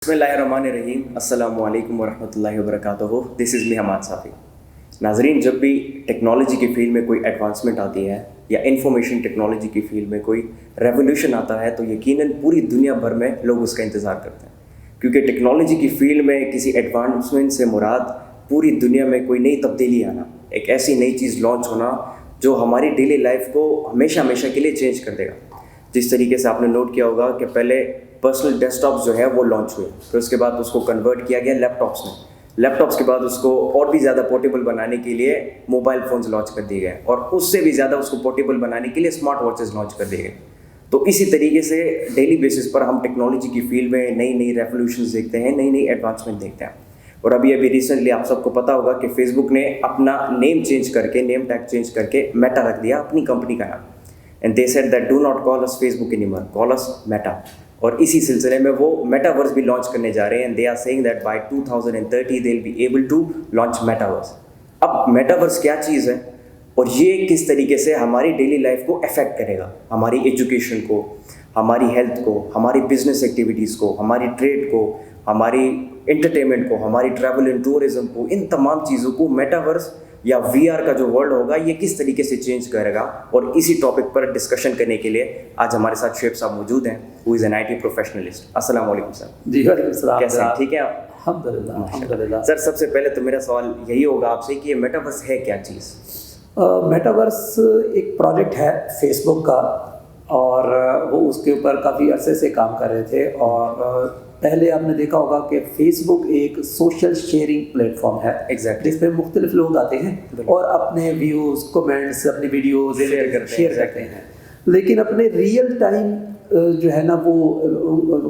बिस्मिल्लाहिर्रहमानिर्रहीम अस्सलामु अलैकुम वरहमतुल्लाहि वबरकातुहू। This is me Hammad Safi. नाजरीन, जब भी टेक्नोलॉजी की फील्ड में कोई एडवांसमेंट आती है या इंफॉर्मेशन टेक्नोलॉजी की फील्ड में कोई रेवोल्यूशन आता है तो यकीनन पूरी दुनिया भर में लोग उसका इंतज़ार करते हैं, क्योंकि टेक्नोलॉजी की फील्ड में किसी एडवांसमेंट से मुराद पूरी दुनिया में कोई नई तब्दीली आना, एक ऐसी नई चीज़ लॉन्च होना जो हमारी डेली लाइफ को हमेशा हमेशा के लिए चेंज कर देगा। जिस तरीके से आपने नोट किया होगा कि पहले पर्सनल डेस्कटॉप्स जो है वो लॉन्च हुए, फिर उसके बाद उसको कन्वर्ट किया गया लैपटॉप्स में। लैपटॉप्स के बाद उसको और भी ज़्यादा पोर्टेबल बनाने के लिए मोबाइल फ़ोन्स लॉन्च कर दिए गए, और उससे भी ज़्यादा उसको पोर्टेबल बनाने के लिए स्मार्ट वॉचेस लॉन्च कर दिए गए। तो इसी तरीके से डेली बेसिस पर हम टेक्नोलॉजी की फील्ड में नई नई रेवोल्यूशंस देखते हैं, नई नई एडवांसमेंट देखते हैं। और अभी रिसेंटली आप सबको पता होगा कि फेसबुक ने अपना नेम टैग चेंज करके मेटा रख दिया, अपनी कंपनी का नाम। And they said that do not call us Facebook anymore, call us Meta. और इसी सिलसिले में वो मेटावर्स भी लॉन्च करने जा रहे हैं। They are saying that by 2030 they will be able to launch metaverse. अब मेटावर्स क्या चीज़ है और ये किस तरीके से हमारी डेली लाइफ को अफेक्ट करेगा, हमारी एजुकेशन को, हमारी हेल्थ को, हमारी बिजनेस एक्टिविटीज़ को, हमारी ट्रेड को, हमारी एंटरटेनमेंट को, हमारी ट्रैवल एंड टूरिज्म को, इन तमाम चीज़ों को मेटावर्स या वीआर का जो वर्ल्ड होगा ये किस तरीके से चेंज करेगा। और इसी टॉपिक पर डिस्कशन करने के लिए आज हमारे साथ शुएब साहब मौजूद हैं, who is an IT professionalist. अस्सलाम वालेकुम सर। जी वालेकुम सलाम। कैसे हैं, ठीक है आप? अल्हम्दुलिल्लाह। सर, सबसे पहले तो मेरा सवाल यही होगा आपसे कि ये मेटावर्स है क्या चीज़? मेटावर्स एक प्रोजेक्ट है फेसबुक का, और वो उसके ऊपर काफ़ी अरसे से काम कर रहे थे। और पहले आपने देखा होगा कि फेसबुक एक सोशल शेयरिंग प्लेटफॉर्म है, एग्जैक्टली, जिसमें मुख्तलिफ लोग आते हैं और अपने व्यूज़, कमेंट्स, अपनी वीडियोज़ शेयर करते हैं। लेकिन अपने रियल टाइम जो है ना वो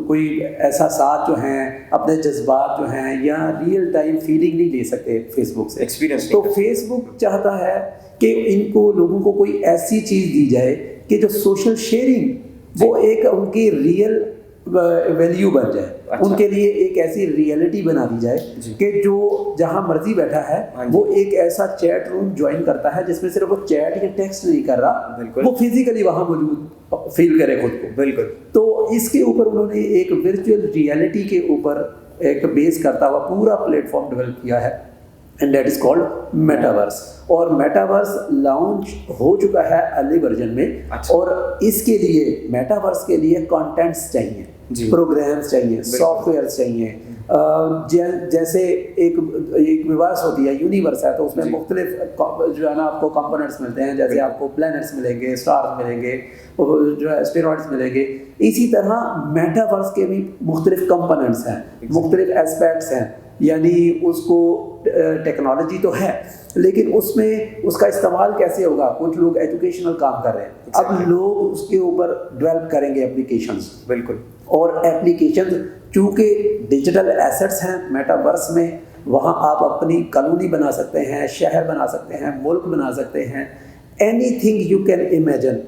कोई एहसासात जो हैं, अपने जज्बात जो हैं, या रियल टाइम फीलिंग नहीं ले सकते फेसबुक से, एक्सपीरियंस। तो फेसबुक चाहता है कि इनको लोगों को कोई ऐसी चीज़ दी जाए कि जो सोशल शेयरिंग वो एक उनकी रियल वैल्यू बन जाए। अच्छा। उनके लिए एक ऐसी रियलिटी बना दी जाए कि जो जहां मर्जी बैठा है वो एक ऐसा चैट रूम ज्वाइन करता है जिसमें सिर्फ वो चैट या टेक्स्ट नहीं कर रहा, वो फिजिकली वहां मौजूद फील करे खुद को। बिल्कुल। तो इसके ऊपर उन्होंने एक वर्चुअल रियलिटी के ऊपर एक बेस करता हुआ पूरा प्लेटफॉर्म डेवलप किया है, and that is called metaverse. और मेटावर्स लॉन्च हो चुका है अर्ली वर्जन में। अच्छा। और इसके लिए मेटावर्स के लिए कंटेंट्स चाहिए, प्रोग्राम्स चाहिए, सॉफ्टवेयर चाहिए। जैसे एक यूनिवर्स होती है, यूनिवर्स है, तो उसमें मुख्तलिफ जो है ना आपको कंपोनेंट्स मिलते हैं। जैसे आपको प्लैनेट्स मिलेंगे, स्टार्स मिलेंगे, जो है एस्टेरॉइड्स मिलेंगे। इसी तरह मेटावर्स के भी मुख्तलिफ कंपोनेंट्स हैं, मुख्तलिफ एस्पेक्ट्स हैं। यानी उसको टेक्नोलॉजी तो है, लेकिन उसमें उसका इस्तेमाल कैसे होगा। कुछ लोग एजुकेशनल काम कर रहे हैं, अब लोग उसके ऊपर डेवलप करेंगे एप्लीकेशंस। बिल्कुल। और एप्लीकेशंस चूँकि डिजिटल एसेट्स हैं मेटावर्स में, वहाँ आप अपनी कॉलोनी बना सकते हैं, शहर बना सकते हैं, मुल्क बना सकते हैं। Anything you can imagine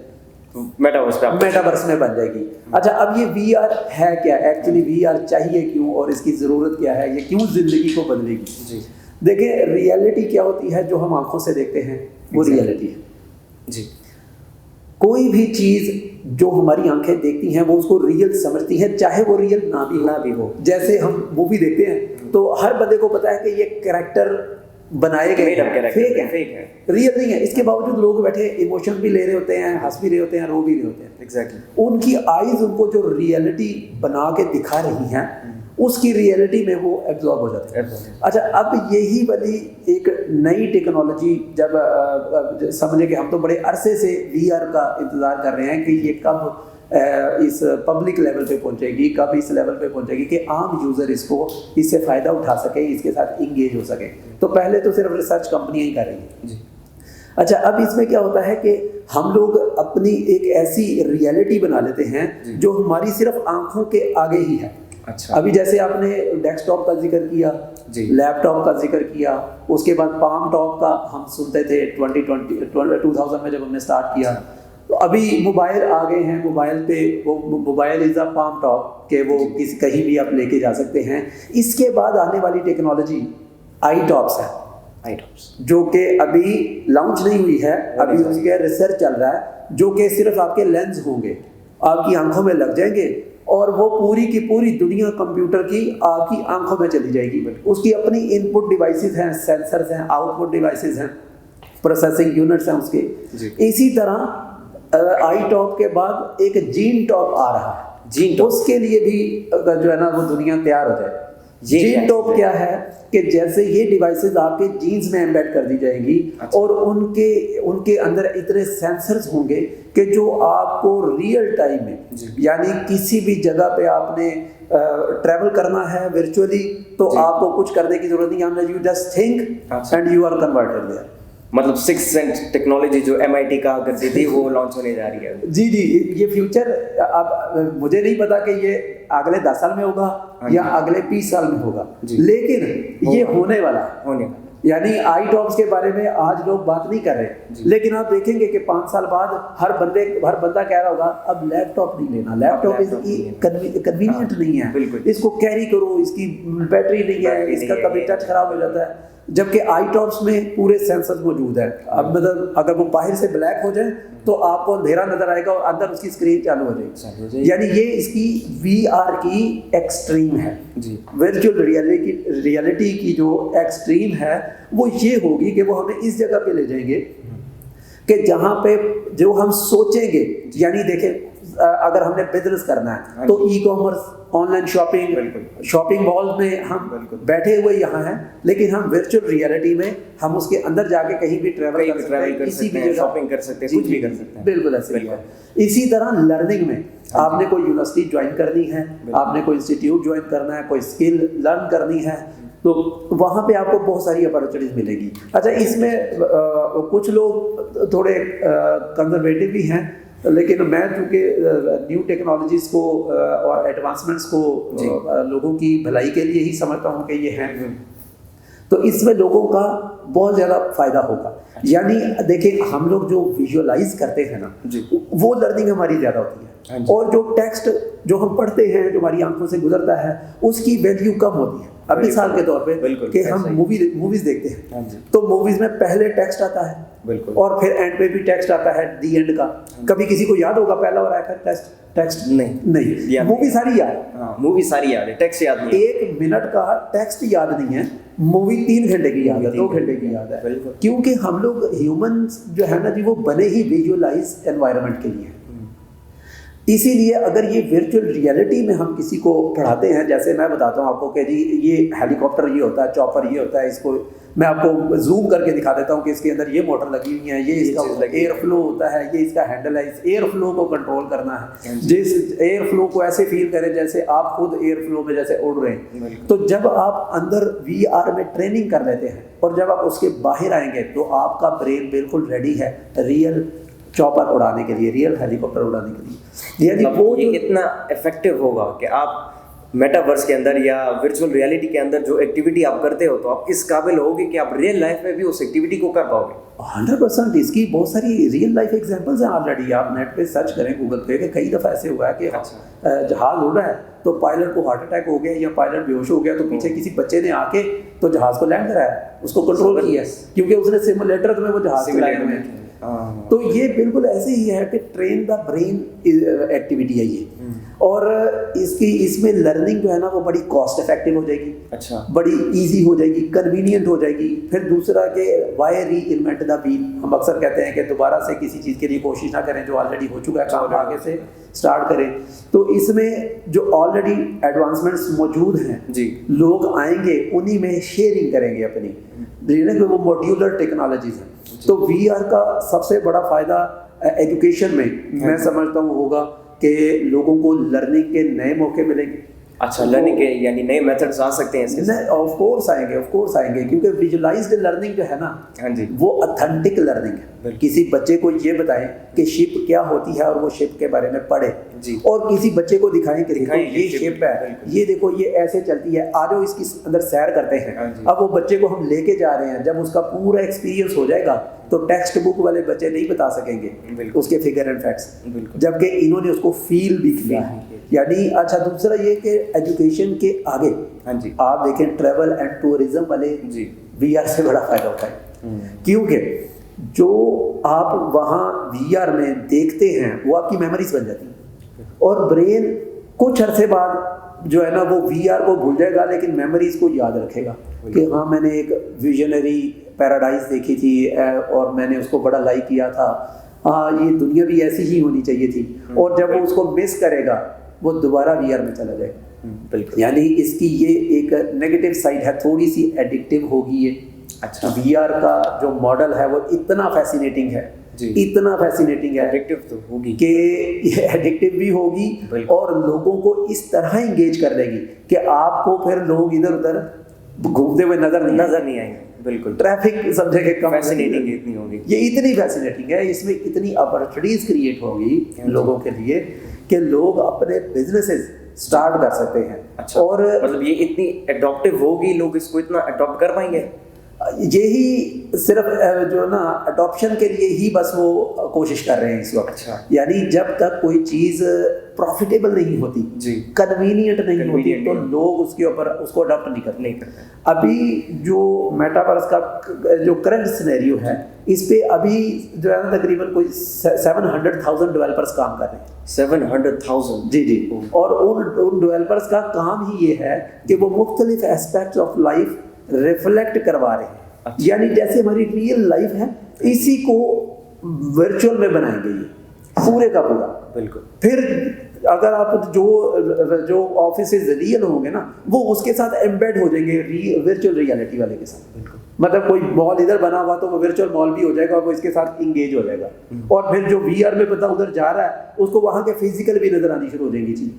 metaverse में बन जाएगी। अच्छा, अब ये वीआर है क्या, एक्चुअली वीआर चाहिए क्यों और इसकी ज़रूरत क्या है, ये क्यों ज़िंदगी को बदलेगी? जी देखिए, रियलिटी क्या होती है जो हम आंखों से देखते हैं, वो रियलिटी है। जी, कोई भी चीज़ जो हमारी आंखें देखती हैं वो उसको रियल समझती हैं, चाहे वो रियल ना भी हो। जैसे हम मूवी देखते हैं तो हर बंदे को पता है कि ये कैरेक्टर बनाए गए फेक है, रियल नहीं है। इसके बावजूद लोग बैठे इमोशन भी ले रहे होते हैं, हंस भी रहे होते हैं, रो भी रहे होते हैं। एग्जैक्टली। उनकी आईज उनको जो रियलिटी बना के दिखा रही हैं, उसकी रियलिटी में वो एब्जॉर्ब हो जाते हैं। अच्छा, अब यही वाली एक नई टेक्नोलॉजी जब समझे कि हम तो बड़े अरसे से वीआर का इंतज़ार कर रहे हैं कि ये कब इस पब्लिक लेवल पे पहुंचेगी, कब इस लेवल पे पहुंचेगी कि आम यूज़र इसको इससे फ़ायदा उठा सके, इसके साथ इंगेज हो सके। तो पहले तो सिर्फ रिसर्च कंपनियाँ ही कर रही हैं जी। अच्छा, अब इसमें क्या होता है कि हम लोग अपनी एक ऐसी रियलिटी बना लेते हैं जो हमारी सिर्फ आंखों के आगे ही है। अच्छा। अभी जैसे आपने डेस्कटॉप का जिक्र किया, लैपटॉप का जिक्र किया, उसके बाद पाम टॉप का हम सुनते थे 2000 में जब हमने स्टार्ट किया। तो अभी मोबाइल आ गए हैं, मोबाइल पे वो mobile is a palm top के वो किसी कहीं भी आप लेके जा सकते हैं। इसके बाद आने वाली टेक्नोलॉजी आई टॉप्स है, जो कि अभी लॉन्च नहीं हुई है, अभी उसके रिसर्च चल रहा है, जो कि सिर्फ आपके लेंस होंगे, आपकी आंखों में लग जाएंगे और वो पूरी की पूरी दुनिया कंप्यूटर की आपकी आंखों में चली जाएगी। उसकी अपनी इनपुट डिवाइसेस हैं, सेंसर्स हैं, आउटपुट डिवाइसेस हैं, प्रोसेसिंग यूनिट्स हैं उसके। इसी तरह आई टॉप के बाद एक जीन टॉप आ रहा है, जीन टॉप उसके लिए भी जो है ना वो दुनिया तैयार हो जाए। जीन टॉप क्या है कि जैसे ये डिवाइसेस आपके जीन्स में एम्बेड कर दी जाएंगी। अच्छा। और उनके अंदर इतने सेंसर्स होंगे कि जो आपको रियल टाइम में, यानी किसी भी जगह पे आपने ट्रैवल करना है वर्चुअली, तो आपको कुछ करने की जरूरत नहीं, you just think and you are converted there. मतलब 6th सेंस टेक्नोलॉजी जो MIT कहा करती थी वो लॉन्च होने जा रही है। जी, ये फ्यूचर अब मुझे नहीं पता कि ये अगले 10 साल में होगा या अगले 20 साल में होगा, लेकिन ये होने वाला है। यानी आई टॉप्स के बारे में आज लोग बात नहीं कर रहे, लेकिन आप देखेंगे कि 5 साल बाद हर बंदा कह रहा होगा अब लैपटॉप नहीं लेना, लैपटॉप कन्वीनियंट नहीं है, इसको कैरी करो, इसकी बैटरी नहीं है, इसका कभी टच खराब हो जाता है। जबकि आई टॉप्स में पूरे सेंसर्स मौजूद है। अब मतलब अगर वो बाहर से ब्लैक हो जाए तो आपको अंधेरा नजर आएगा और अंदर उसकी स्क्रीन चालू हो जाएगी। यानी ये इसकी VR की एक्सट्रीम है जी। वर्चुअल रियलिटी की जो एक्सट्रीम है वो ये होगी कि वो हमें इस जगह पे ले जाएंगे कि जहाँ पे जो हम सोचेंगे, यानी देखें अगर हमने बिजनेस करना है तो ई-कॉमर्स, ऑनलाइन शॉपिंग मॉल में हम बैठे हुए यहाँ हैं, लेकिन हम वर्चुअल रियलिटी में हम उसके अंदर जाके कहीं भी ट्रैवल कर सकते हैं, किसी भी जगह शॉपिंग कर सकते हैं, कुछ भी कर सकते हैं। बिल्कुल ऐसे ही है। इसी तरह लर्निंग में आपने कोई यूनिवर्सिटी ज्वाइन करनी है, आपने कोई इंस्टीट्यूट ज्वाइन करना है, कोई स्किल लर्न करनी है, तो वहाँ पे आपको बहुत सारी अपॉर्चुनिटीज मिलेगी। अच्छा, इसमें कुछ लोग थोड़े कंजर्वेटिव भी हैं, लेकिन मैं चूँकि न्यू टेक्नोलॉजीज़ को और एडवांसमेंट्स को लोगों की भलाई के लिए ही समझता हूँ कि ये हैं, तो इसमें लोगों का बहुत ज़्यादा फायदा होगा। यानी देखिए, हम लोग जो विजुअलाइज करते हैं ना, वो लर्निंग हमारी ज़्यादा होती है, और जो टेक्स्ट जो हम पढ़ते हैं, जो हमारी आंखों से गुजरता है, उसकी वैल्यू कम होती है। अब मिसाल के तौर पे कि हम मूवीज देखते हैं, तो मूवीज में पहले टेक्स्ट आता है और फिर एंड पे भी टेक्स्ट आता है, दी एंड का। कभी किसी को याद होगा पहला और आखिर टेक्स्ट नहीं, मूवी सारी याद, मूवी सारी याद है, टेक्स्ट याद नहीं। 1 मिनट का टेक्स्ट याद नहीं है, मूवी 3 घंटे की याद है, 2 घंटे की याद है, क्योंकि हम लोग ह्यूमंस जो है ना जी, वो बने ही विजुअलाइज एनवायरनमेंट के लिए। इसीलिए अगर ये वर्चुअल रियलिटी में हम किसी को पढ़ाते हैं, जैसे मैं बताता हूँ आपको कि जी ये हेलीकॉप्टर ये होता है, चॉपर ये होता है, इसको मैं आपको जूम करके दिखा देता हूँ कि इसके अंदर ये मोटर लगी हुई है, ये इसका एयर फ्लो होता है, ये इसका हैंडल है, इस एयर फ्लो को कंट्रोल करना है, जिस एयर फ्लो को ऐसे फील करें जैसे आप खुद एयर फ्लो में जैसे उड़ रहे हैं। तो जब आप अंदर VR में ट्रेनिंग कर लेते हैं और जब आप उसके बाहर आएंगे तो आपका ब्रेन बिल्कुल रेडी है रियल चॉपर उड़ाने के लिए, रियल हेलीकॉप्टर उड़ाने के लिए। यानी वो ये इतना इफेक्टिव होगा कि आप मेटावर्स के अंदर या वर्चुअल रियलिटी के अंदर जो एक्टिविटी आप करते हो, तो आप इस काबिल होगे कि आप रियल लाइफ में भी उस एक्टिविटी को कर पाओगे। 100%। इसकी बहुत सारी रियल लाइफ एग्जांपल्स हैं ऑलरेडी। आप नेट पे सर्च करें गूगल पे कि कई दफ़ा ऐसे हुआ है कि जहाज़ उड़ रहा है तो पायलट को हार्ट अटैक हो गया या पायलट बेहोश हो गया, तो पीछे किसी बच्चे ने आके तो जहाज़ को लैंड कराया, उसको कंट्रोल किया, क्योंकि उसने सिमुलेटर में वो जहाज़ चलाए हुए हैं। तो ये बिल्कुल ऐसे ही है कि ट्रेन द ब्रेन एक्टिविटी है ये, और इसमें लर्निंग जो है ना वो बड़ी कॉस्ट इफेक्टिव हो जाएगी, अच्छा, बड़ी इजी हो जाएगी, कन्वीनियंट हो जाएगी। फिर दूसरा कि वाई री इन्वेंट द व्हील, हम अक्सर कहते हैं कि दोबारा से किसी चीज़ के लिए कोशिश ना करें, जो ऑलरेडी हो चुका है काम आगे से स्टार्ट करें। तो इसमें जो ऑलरेडी एडवांसमेंट्स मौजूद हैं जी, लोग आएंगे उन्हीं में शेयरिंग करेंगे अपनी, वो मॉड्यूलर टेक्नोलॉजीज हैं। तो VR का सबसे बड़ा फ़ायदा एजुकेशन में मैं समझता हूँ होगा कि लोगों को लर्निंग के नए मौके मिलेंगे। अच्छा, लर्निंग के यानी नए मेथड्स आ सकते हैं इसके? ऑफ कोर्स आएंगे, क्योंकि विजुअलाइज्ड लर्निंग जो है ना, हाँ जी, वो ऑथेंटिक लर्निंग है। किसी बच्चे को ये बताएं कि शिप क्या होती है और वो शिप के बारे में पढ़े जी, और किसी बच्चे को दिखाएं कि देखो ये शिप है, ये देखो ये ऐसे चलती है, आ जाओ इसकी अंदर सैर करते हैं। अब वो बच्चे को हम लेके जा रहे हैं, जब उसका पूरा एक्सपीरियंस हो जाएगा तो टेक्स्ट बुक वाले बच्चे नहीं बता सकेंगे उसके फिगर एंड फैक्ट्स, जबकि इन्होंने उसको फील भी किया है। यानी अच्छा, दूसरा ये कि एजुकेशन के आगे, हाँ जी, आप देखें ट्रैवल एंड टूरिज्म वाले जी VR से बड़ा फायदा होता है, क्योंकि जो आप वहाँ VR में देखते हैं वो आपकी मेमोरीज बन जाती हैं, और ब्रेन कुछ अरसे बाद जो है ना वो VR को भूल जाएगा, लेकिन मेमोरीज को याद रखेगा कि हाँ मैंने एक विजनरी पैराडाइज देखी थी और मैंने उसको बड़ा लाइक किया था, हाँ ये दुनिया भी ऐसी ही होनी चाहिए थी। और जब वो उसको मिस करेगा वो दोबारा VR में चला जाएगा। बिल्कुल। यानी इसकी ये एक नेगेटिव साइड है, थोड़ी सी एडिक्टिव होगी ये। अच्छा। VR का जो मॉडल है वो इतना फैसिनेटिंग है, इतना फैसिनेटिंग है, एडिक्टिव तो होगी कि ये एडिक्टिव भी होगी और लोगों को इस तरह इंगेज कर देगी कि आपको फिर लोग इधर उधर घूमते हुए नजर नहीं आएंगे। बिल्कुल। ट्रैफिक सब जगह कम, फैसिनेटिंग इतनी होगी, ये इतनी फैसिनेटिंग है, इसमें इतनी अपॉर्चुनिटीज क्रिएट होगी लोगों के लिए कि लोग अपने बिजनेसेस स्टार्ट कर सकते हैं। अच्छा। और मतलब ये इतनी अडॉप्टिव होगी, लोग इसको इतना अडॉप्ट कर पाएंगे। यही सिर्फ जो ना अडॉप्शन के लिए ही बस वो कोशिश कर रहे हैं इस वक्त। अच्छा। यानी जब तक कोई चीज़ प्रॉफिटेबल नहीं होती, कन्वीनियंट नहीं होती, तो लोग उसके ऊपर उसको अडॉप्ट नहीं करते। अभी जो मेटावर्स का जो करंट सिनेरियो है, इस पे अभी जो है ना तकरीबन कोई 700,000 डेवलपर्स काम कर रहे हैं। 700,000? जी। और उन डेवलपर्स का काम ही ये है कि वो मुख्तलिफ एस्पेक्ट्स ऑफ लाइफ रिफ्लेक्ट करवा रहे हैं। अच्छा। यानी जैसे हमारी रियल लाइफ है, इसी को वर्चुअल में बनाएंगे ये पूरे का पूरा। बिल्कुल। फिर अगर आप जो ऑफिसेज रियल होंगे ना, वो उसके साथ एम्बेड हो जाएंगे वर्चुअल रियलिटी वाले के साथ। बिल्कुल। मतलब कोई मॉल इधर बना हुआ तो वो वर्चुअल मॉल भी हो जाएगा और वो इसके साथ इंगेज हो जाएगा। और फिर जो VR में बंदा उधर जा रहा है उसको वहाँ के फिजिकल भी नजर आनी शुरू हो जाएंगी चीज़।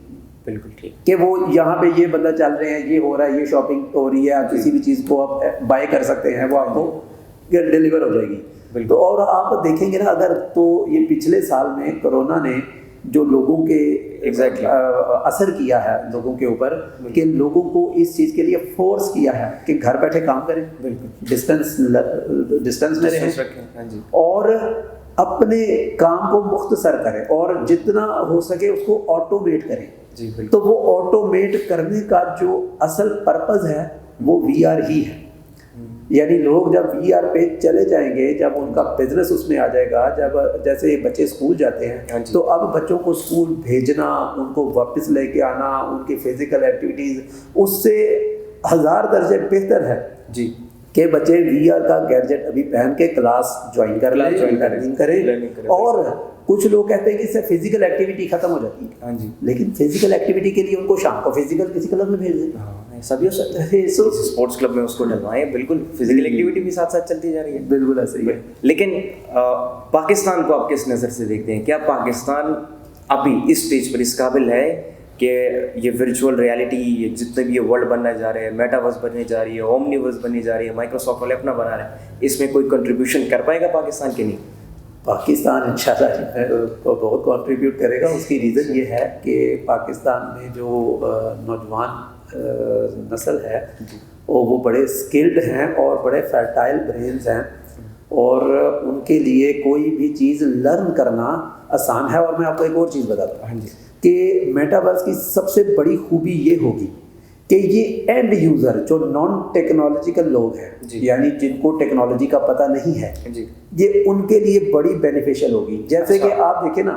बिल्कुल ठीक। कि वो यहाँ पे ये बंदा चल रहे हैं, ये हो रहा है, ये शॉपिंग हो रही है, आप किसी भी चीज़ को आप बाय कर सकते हैं, वो आपको डिलीवर हो जाएगी। तो और आप देखेंगे ना, अगर तो ये पिछले साल में कोरोना ने जो लोगों के असर किया है लोगों के ऊपर, कि लोगों को इस चीज़ के लिए फोर्स किया है कि घर बैठे काम करें, डिस्टेंस में रहें और अपने काम को मुख्तसर करें और जितना हो सके उसको ऑटोमेट करें। तो वो ऑटोमेट करने का जो असल पर्पस है वो VR ही है। यानी लोग जब VR पे चले जाएंगे, जब उनका बिजनेस उसमें आ जाएगा, जब जैसे बच्चे स्कूल जाते हैं तो अब बच्चों को स्कूल भेजना, उनको वापस लेके आना, उनकी फिजिकल एक्टिविटीज उससे 1000 दर्जे बेहतर है जी कि बच्चे VR का गैजेट अभी पहन के क्लास ज्वाइन कर लें, लर्निंग करें। और कुछ लोग कहते हैं कि इससे फिजिकल एक्टिविटी खत्म हो जाती है। हाँ जी। लेकिन फिजिकल एक्टिविटी के लिए उनको शाम को फिजिकल किसी क्लब में भेज दें। हाँ, सभी हो सकता है, स्पोर्ट्स क्लब में उसको डलवाएं। बिल्कुल, फिजिकल एक्टिविटी भी साथ साथ चलती जा रही है। बिल्कुल ऐसा ही है। लेकिन पाकिस्तान को आप किस नज़र से देखते हैं? क्या पाकिस्तान अभी इस स्टेज पर इस काबिल है कि ये वर्चुअल रियलिटी, ये जितने भी ये वर्ल्ड बनने जा रहे हैं, मेटावर्स बनने जा रही है, ओमनीवर्स बनने जा रही है, माइक्रोसॉफ्ट वाले अपना बना रहे हैं, इसमें कोई कंट्रीब्यूशन कर पाएगा पाकिस्तान के? नहीं, पाकिस्तान इंशाल्लाह बहुत कंट्रीब्यूट करेगा। उसकी रीज़न ये है कि पाकिस्तान में जो नौजवान नस्ल है वो बड़े स्किल्ड हैं और बड़े फर्टाइल ब्रेन्स हैं और उनके लिए कोई भी चीज़ लर्न करना आसान है। और मैं आपको एक और चीज़ बताता हूँ कि मेटावर्स की सबसे बड़ी खूबी ये होगी कि ये एंड यूज़र जो नॉन टेक्नोलॉजिकल लोग हैं, यानी जिनको टेक्नोलॉजी का पता नहीं है, ये उनके लिए बड़ी बेनिफिशियल होगी। जैसे कि आप देखें ना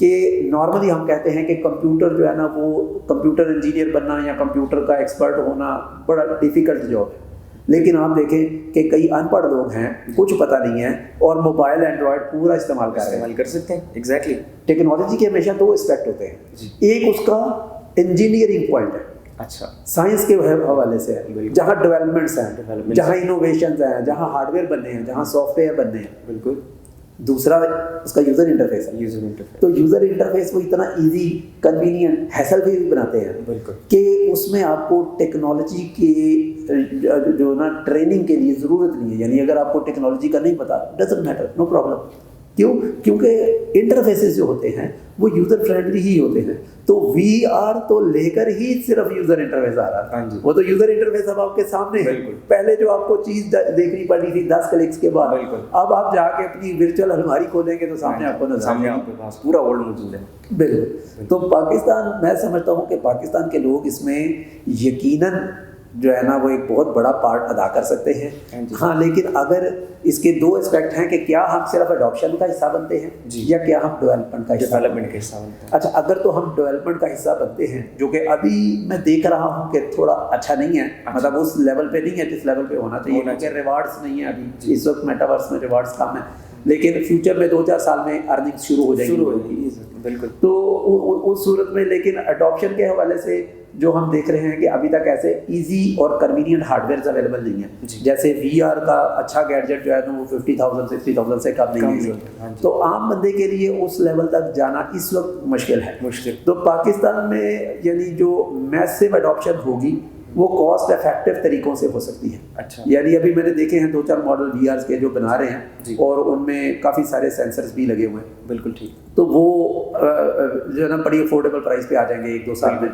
कि नॉर्मली हम कहते हैं कि कंप्यूटर जो है ना, वो कंप्यूटर इंजीनियर बनना या कंप्यूटर का एक्सपर्ट होना बड़ा डिफ़िकल्ट जॉब है। लेकिन आप देखें कि कई अनपढ़ लोग हैं, कुछ पता नहीं है और मोबाइल एंड्रॉयड पूरा इस्तेमाल कर सकते हैं। एग्जैक्टली। टेक्नोलॉजी के हमेशा 2 एस्पेक्ट होते हैं। एक उसका इंजीनियरिंग पॉइंट है, अच्छा, साइंस के हवाले से है, जहाँ डेवलपमेंट्स हैं, जहाँ इनोवेशंस हैं, जहाँ हार्डवेयर बनने हैं, जहाँ सॉफ्टवेयर बनने हैं। बिल्कुल। दूसरा उसका यूज़र इंटरफेस है। तो यूज़र इंटरफेस वो इतना इजी, कन्वीनियंट, हैसल फ्री बनाते हैं कि उसमें आपको टेक्नोलॉजी के जो ना ट्रेनिंग के लिए ज़रूरत नहीं है। यानी अगर आपको टेक्नोलॉजी का नहीं पता, डजंट मैटर, नो प्रॉब्लम। क्यों? क्योंकि इंटरफेसेस जो होते हैं वो यूज़र फ्रेंडली ही होते हैं। तो VR तो लेकर ही सिर्फ यूज़र इंटरफेस आ रहा है। वो तो यूज़र इंटरफेस अब आपके सामने है। पहले जो आपको चीज़ देखनी पड़ी थी 10 क्लिक्स के बाद, अब आप जाके अपनी वर्चुअल अलमारी खोलेंगे तो सामने आपको नजर सामने आपके पास पूरा वर्ल्ड मौजूद है। बिल्कुल। तो पाकिस्तान, मैं समझता हूँ कि पाकिस्तान के लोग इसमें यकीनन जो है ना वो एक बहुत बड़ा पार्ट अदा कर सकते हैं। हाँ, लेकिन अगर इसके दो एस्पेक्ट हैं कि क्या हम सिर्फ अडॉप्शन का हिस्सा बनते हैं या क्या हम डेवलपमेंट का हिस्सा बनते हैं। अच्छा, अगर तो हम डेवलपमेंट का हिस्सा बनते हैं, जो कि अभी मैं देख रहा हूँ कि थोड़ा अच्छा नहीं है, मतलब उस लेवल पे नहीं है जिस लेवल पे होना चाहिए, क्योंकि रिवार्ड्स नहीं है अभी इस वक्त मेटावर्स में, रिवार्ड्स कम है, लेकिन फ्यूचर में 2-4 साल में अर्निंग शुरू हो जाएगी। बिल्कुल। तो उस सूरत में, लेकिन अडॉप्शन के हवाले से जो हम देख रहे हैं कि अभी तक ऐसे इजी और कन्वीनियंट हार्डवेयर अवेलेबल नहीं है। जैसे VR का अच्छा गैजेट जो है तो वो 50,000-60,000 से कम नहीं है, तो आम बंदे के लिए उस लेवल तक जाना इस वक्त मुश्किल है। तो पाकिस्तान में यानी जो मैसिव अडॉप्शन होगी वो कॉस्ट इफेक्टिव तरीकों से हो सकती है। अच्छा। यानी अभी मैंने देखे हैं 2-4 मॉडल VR के जो बना रहे हैं और उनमें काफ़ी सारे सेंसर्स भी लगे हुए हैं। बिल्कुल ठीक। तो वो जो है ना बड़ी अफोर्डेबल प्राइस पे आ जाएंगे 1-2 साल में।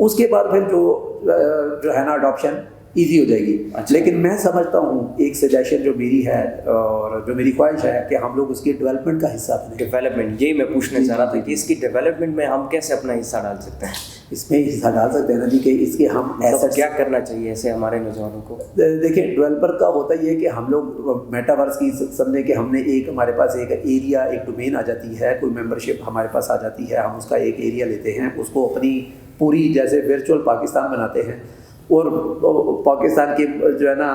उसके बाद फिर जो है ना अडॉप्शन ईजी हो जाएगी। अच्छा। लेकिन मैं समझता हूँ, एक सजेशन जो मेरी है और जो मेरी ख्वाहिश है कि हम लोग उसकी डेवलपमेंट का हिस्सा बने। डेवलपमेंट, यही मैं पूछना चाह रहा था कि इसकी डेवलपमेंट में हम कैसे अपना हिस्सा डाल सकते हैं? इसमें हिस्सा डाल सकते हैं ना जी, कि इसके हम ऐसा क्या करना चाहिए ऐसे हमारे नौजवानों को? देखिए, डेवलपर का होता ही है कि हम लोग मेटावर्स की समझे कि हमने हमारे पास एक एरिया, एक डोमेन आ जाती है, कोई मेंबरशिप हमारे पास आ जाती है, हम उसका एक एरिया लेते हैं, उसको अपनी पूरी जैसे वर्चुअल पाकिस्तान बनाते हैं। और पाकिस्तान की जो है ना,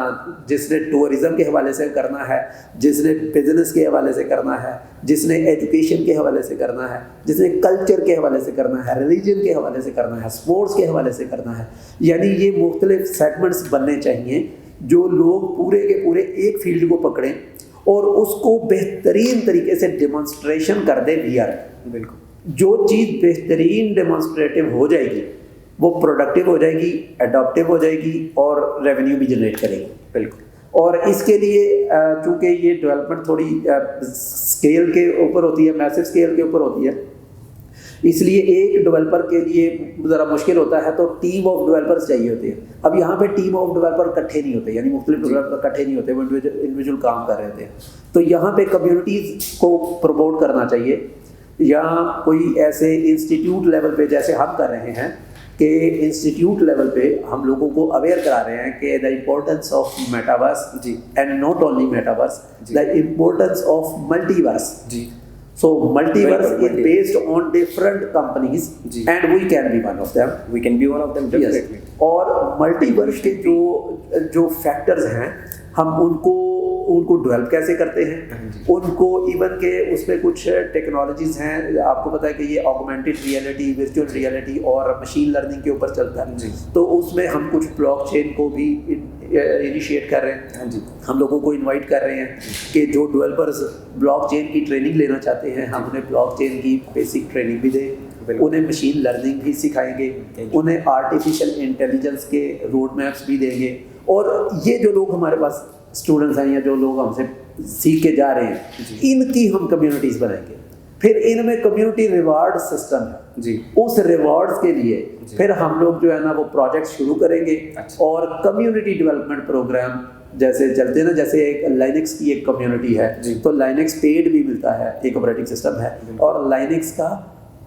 जिसने टूरिज़्म के हवाले से करना है, जिसने बिजनेस के हवाले से करना है, जिसने एजुकेशन के हवाले से करना है, जिसने कल्चर के हवाले से करना है, रिलीजन के हवाले से करना है, स्पोर्ट्स के हवाले से करना है, यानी ये मुख्तलिफ सेगमेंट्स बनने चाहिए जो लोग पूरे के पूरे एक फील्ड को पकड़ें और उसको बेहतरीन तरीके से डेमोन्स्ट्रेशन कर दें VR। बिल्कुल। जो चीज़ बेहतरीन डेमोन्स्ट्रेटिव हो जाएगी वो प्रोडक्टिव हो जाएगी, अडॉप्टिव हो जाएगी और रेवेन्यू भी जनरेट करेगी। बिल्कुल। और इसके लिए चूँकि ये डेवलपमेंट थोड़ी स्केल के ऊपर होती है, मैसिव स्केल के ऊपर होती है, इसलिए एक डेवलपर के लिए ज़रा मुश्किल होता है, तो टीम ऑफ डेवलपर्स चाहिए होती है। अब यहाँ पे टीम ऑफ डेवलपर इकट्ठे नहीं होते, यानी मुख्तलिफ डेवलपर इकट्ठे नहीं होते, वो इंडिविजुअल काम कर रहे थे। तो यहाँ पे कम्युनिटीज़ को प्रमोट करना चाहिए, या कोई ऐसे इंस्टीट्यूट लेवल पे जैसे हम कर रहे हैं कि इंस्टीट्यूट लेवल पे हम लोगों को अवेयर करा रहे हैं कि the importance of metaverse and not only metaverse, the importance of multiverse. So multiverse is based on different companies and we can be one of them. We can be one of them definitely. Yes. और multiverse के जो factors हैं, हम उनको develop कैसे करते हैं, उनको इवन के उसमें कुछ टेक्नोलॉजीज़ हैं, आपको पता है कि ये ऑगमेंटेड रियलिटी, वर्चुअल रियलिटी और मशीन लर्निंग के ऊपर चलता है। तो उसमें हम कुछ ब्लॉकचेन को भी इनिशिएट कर रहे हैं। हम लोगों को इनवाइट कर रहे हैं कि जो डेवलपर्स ब्लॉकचेन की ट्रेनिंग लेना चाहते हैं, हम उन्हें ब्लॉकचेन की बेसिक ट्रेनिंग भी दें, उन्हें मशीन लर्निंग भी सिखाएंगे, उन्हें आर्टिफिशियल इंटेलिजेंस के रोड मैप्स भी देंगे। और ये जो लोग हमारे पास स्टूडेंट्स हैं या जो लोग हमसे सीख के जा रहे हैं, इनकी हम कम्युनिटीज़ बनाएंगे। फिर इनमें कम्युनिटी रिवार्ड सिस्टम है जी। उस रिवार्ड्स के लिए फिर हम लोग जो है ना वो प्रोजेक्ट शुरू करेंगे। और कम्युनिटी डेवलपमेंट प्रोग्राम जैसे चलते हैं ना, जैसे एक लाइनेक्स की एक कम्युनिटी है, तो लाइनेक्स पेड भी मिलता है, एक ऑपरेटिंग सिस्टम है, और लाइनेक्स का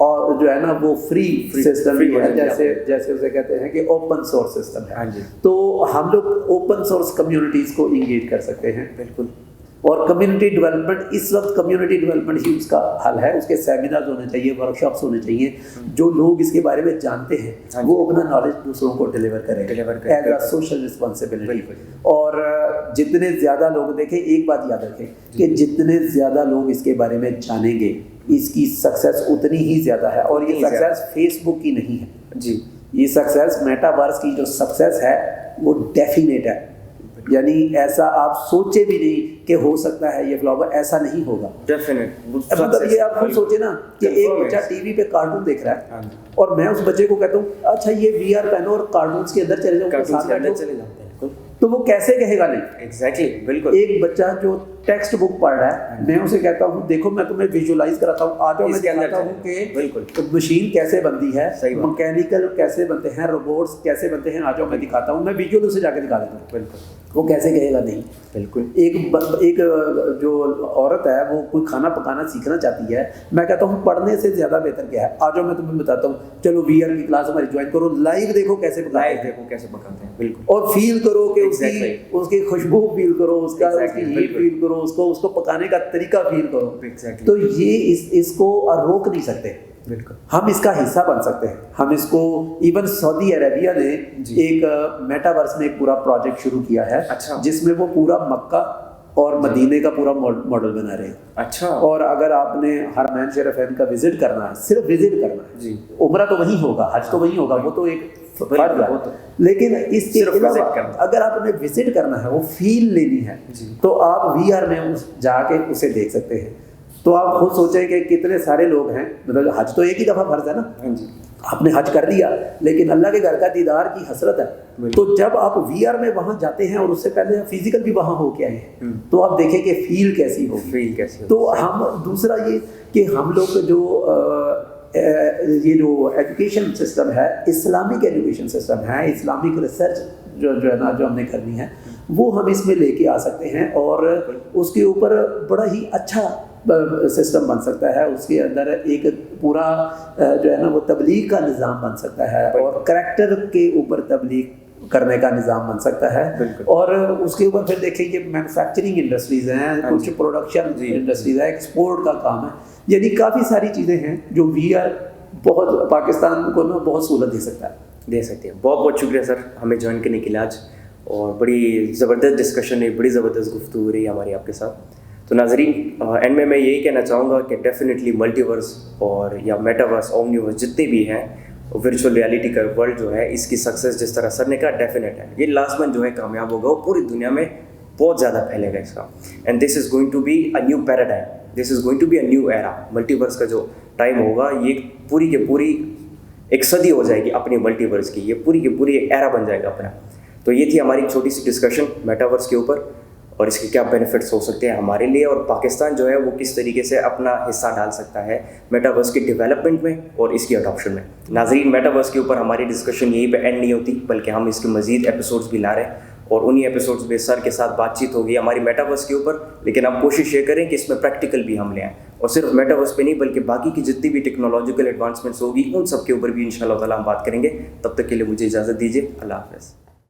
और जो है ना वो फ्री सिस्टम भी है, जैसे उसे कहते हैं कि ओपन सोर्स सिस्टम है। तो हम लोग ओपन सोर्स कम्युनिटीज़ को इंगेज कर सकते हैं। बिल्कुल। और कम्युनिटी डेवलपमेंट, इस वक्त कम्युनिटी डेवलपमेंट ही उसका हल है। उसके सेमिनार्स होने चाहिए, वर्कशॉप्स होने चाहिए, जो लोग इसके बारे में जानते हैं वो अपना नॉलेज दूसरों को डिलीवर करें एज अ सोशल रिस्पॉन्सिबिलिटी। और जितने ज़्यादा लोग देखें, एक बात याद रखें कि जितने ज़्यादा लोग इसके बारे में जानेंगे, इसकी सक्सेस उतनी ही ज़्यादा है। और ये सक्सेस फेसबुक की नहीं है जी, ये सक्सेस मेटावर्स की जो सक्सेस है वो डेफिनेट है। यानी ऐसा आप सोचे भी नहीं कि हो सकता है ये फ्लॉप, ऐसा नहीं होगा डेफिनेट। मतलब ये आप खुद सोचे ना कि एक बच्चा टीवी पे कार्टून देख रहा है और मैं उस बच्चे को कहता हूँ अच्छा ये VR पहनो और कार्टून्स के अंदर चले जाओ, तो वो कैसे कहेगा नहीं? एग्जैक्टली, बिल्कुल। एक बच्चा जो टेक्स्ट बुक पढ़ रहा है, मैं उसे कहता हूँ देखो मैं तुम्हें विजुअलाइज कराता हूँ, आ जाओ मैं दिखाता हूँ कि बिल्कुल मशीन कैसे बनती है, सही बात। मैकेनिकल कैसे बनते हैं, रोबोट्स कैसे बनते हैं, आ जाओ मैं दिखाता हूँ, मैं विजुअल उसे जाके दिखा देता हूँ। बिल्कुल वो कैसे कहेगा नहीं। बिल्कुल एक जो औरत है वो कोई खाना पकाना सीखना चाहती है, मैं कहता हूँ पढ़ने से ज़्यादा बेहतर क्या है, आ जाओ मैं तुम्हें बताता हूँ, चलो VR की क्लास हमारी ज्वाइन करो, लाइव देखो कैसे लाइव देखो कैसे पकाते हैं। बिल्कुल और फील करो कि Exactly. उसकी खुशबू फील करो, उसका Exactly, उसकी हीट बिल्कुल। फील करो, उसको पकाने का तरीका फील करो। Exactly. तो ये इसको रोक नहीं सकते, बिल्कुल हम इसका हिस्सा बन सकते हैं। हम इसको इवन सऊदी अरेबिया ने जी। एक मेटावर्स में एक पूरा प्रोजेक्ट शुरू किया है, अच्छा। जिसमें वो पूरा मक्का और मदीने का पूरा मॉडल बना रहे हैं। अच्छा और अगर आपने हरमैन शरीफैन का विजिट करना है, सिर्फ विजिट करना है जी, उम्रा तो वहीं होगा, हज तो वहीं होगा, वो तो एक फर्ज है। वो तो लेकिन इसके सिर्फ अलावा visit करना। अगर आपने विजिट करना है, वो फील लेनी है, जी। तो आप VR में जाके उसे देख सकते हैं। तो आप खुद सोचें कि कितने सारे लोग हैं, मतलब हज तो एक ही दफ़ा फर्ज है ना, हाँ जी आपने हज कर दिया, लेकिन अल्लाह के घर का दीदार की हसरत है। बिल्कुल। तो जब आप VR में वहाँ जाते हैं और उससे पहले आप फिजिकल भी वहाँ होके आए हैं, तो आप देखें कि फील कैसी होगी। फील कैसी तो हम दूसरा ये कि हम लोग जो ये जो एजुकेशन सिस्टम है, इस्लामिक एजुकेशन सिस्टम है, इस्लामिक रिसर्च जो है ना, जो हमने करनी है, वो हम इसमें लेके आ सकते हैं और उसके ऊपर बड़ा ही अच्छा सिस्टम बन सकता है। उसके अंदर एक पूरा जो है ना वो तबलीग का निज़ाम बन सकता है और करैक्टर के ऊपर तबलीग करने का निज़ाम बन सकता है। और उसके ऊपर फिर देखें ये मैन्युफैक्चरिंग इंडस्ट्रीज़ हैं, कुछ प्रोडक्शन इंडस्ट्रीज़ है, एक्सपोर्ट का काम है, यानी काफ़ी सारी चीज़ें हैं जो VR बहुत पाकिस्तान को ना बहुत सहूलत दे सकता है, दे सकते हैं। बहुत बहुत शुक्रिया सर हमें ज्वाइन करने के लिए आज, और बड़ी ज़बरदस्त डिस्कशन है, बड़ी ज़बरदस्त गुफ्तगू हो रही है हमारी आपके साथ। तो नाजरीन एंड में मैं यही कहना चाहूँगा कि डेफिनेटली मल्टीवर्स और या मेटावर्स ओमनीवर्स जितने भी हैं, वर्चुअल रियलिटी का वर्ल्ड जो है, इसकी सक्सेस जिस तरह सर ने कहा डेफिनेट है, ये लास्ट मंथ जो है कामयाब होगा, वो पूरी दुनिया में बहुत ज़्यादा फैलेगा इसका। And this is going to be a new paradigm, this is going to be a new era. Multiverse का जो टाइम होगा, ये पूरी की पूरी एक सदी हो जाएगी अपनी मल्टीवर्स की, ये पूरी की पूरी एक एरा बन जाएगा अपना। तो ये थी हमारी छोटी सी डिस्कशन मेटावर्स के ऊपर, और इसके क्या बेनिफिट्स हो सकते हैं हमारे लिए, और पाकिस्तान जो है वो किस तरीके से अपना हिस्सा डाल सकता है मेटावर्स की डेवलपमेंट में और इसकी अडॉप्शन में। नाज़रीन मेटावर्स के ऊपर हमारी डिस्कशन यहीं पे एंड नहीं होती, बल्कि हम इसके मज़ीद एपिसोड्स भी ला रहे हैं, और उन्हीं एपिसोड्स में सर के साथ बातचीत होगी हमारी मेटावर्स के ऊपर। लेकिन अब कोशिश ये करें कि इसमें प्रैक्टिकल भी हम ले आएँ, और सिर्फ मेटावर्स पे नहीं बल्कि बाकी की जितनी भी टेक्नोलॉजिकल एडवांसमेंट्स होगी उन सब के ऊपर भी इंशाल्लाह ताला हम बात करेंगे। तब तक के लिए मुझे इजाज़त दीजिए, अल्लाह हाफ़िज़।